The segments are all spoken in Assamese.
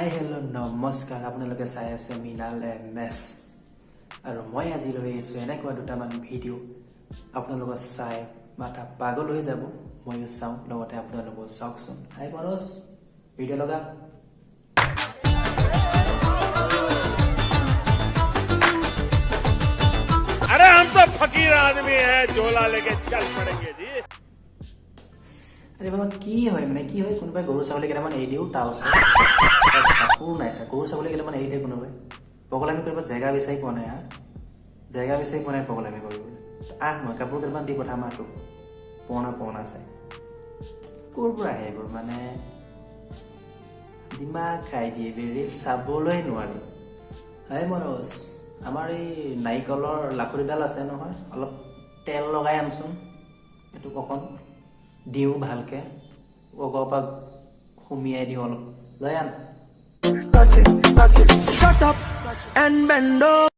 হাই হেল্ল' নমস্কাৰ আপোনালোকে চাই আছে মিনাল এমএছ আৰু মই আজি লৈ আহিছোঁ এনেকুৱা দুটামান ভিডিঅ' আপোনালোকে চাই মাথা পাগল হৈ যাব ময়ো চাওঁ লগতে আপোনালোকেও চাওকচোন হাই মনোজ ভিডিঅ' লগা अरे हम तो फकीर आदमी है झोला लेके चल पड़ेंगे जी আরে বাবা কি হয় মানে কি হয় কোনোবাই গৰু ছাগলী কেইটামান এৰি দিও তাৰ ওচৰত কাপোৰ নাই গৰু ছাগলী কেইটামান এৰি দিয়ে কোনোবাই পগলামি কৰিব জেগা বিচাৰি পোৱা নাই জেগা বিচাৰি পোৱা নাই পগলামি কৰিবলৈ মই কাপোৰ কেইটামান দি পঠাম তোক পুৰণা চাই ক'ৰ পৰা আহে এইবোৰ মানে দিমাগ খাই দিয়ে বেৰি চাবলৈ নোৱাৰি হাই মনোজ আমাৰ এই নাৰিকলৰ লাখুৰিডাল আছে নহয় অলপ তেল লগাই আনচোন এইটো অকণ দিওঁ ভালকে ওগৰ পৰা সুমিয়াই দিওঁ অলপ লৈ আন Shut up and bend over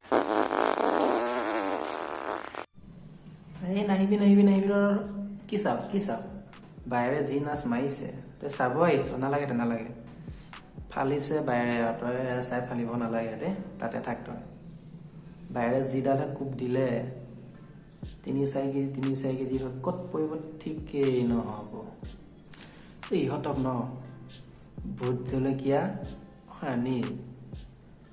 এই নাহিবি কি চাপ বাইৰে যি নাচ মাৰিছে তই চাব আহিছ নালাগে ফালিছে বাইৰে তই চাই ফালিব নালাগে দে তাতে থাক তই বাইৰে যিডালে কোব দিলে 3-4 কেজি ক'ত পৰিব ঠিকেই নহ'ব ইহঁতক ন ভোট জলকীয়া সানি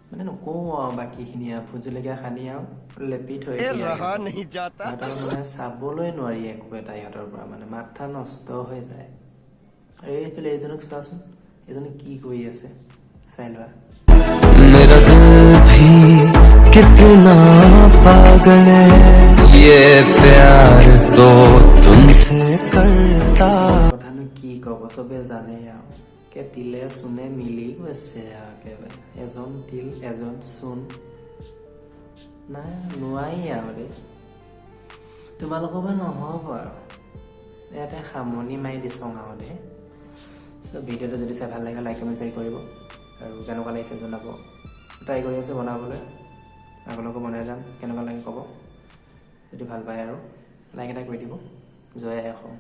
মানে নকওঁ বাকীখিনি ভোট জলকীয়া সানি আৰু লেপি থৈ মানে চাবলৈ নোৱাৰি একো এটা ইহঁতৰ পৰা মানে মাথা নষ্ট হৈ যায় আৰু এইফালে এইজনক চোৱাচোন এইজনে কি কৰি আছে চাই লোৱা कितना पागल है ये प्यार तो तुमसे करता কথানো কি কব চবে জানে আৰু কে তিলে চুনে মিলি গৈছে আৰু একেবাৰে এজন তিল এজন চুন নাই নোৱাৰি আৰু দেই তোমালোকৰ পৰা নহ'ব আৰু ইয়াতে সামৰণি মাৰি দিছোঁ আৰু দেই চ' ভিডিঅ'টো যদি চাই ভাল লাগে লাইক কমেণ্ট শ্বেয়াৰ কৰিব আৰু কেনেকুৱা লাগিছে জনাব ট্ৰাই কৰি আছোঁ বনাবলৈ আগলৈকে বনাই যাম কেনেকুৱা লাগে ক'ব যদি ভাল পায় আৰু লাইক এটা কৰি দিব জয় আই অসম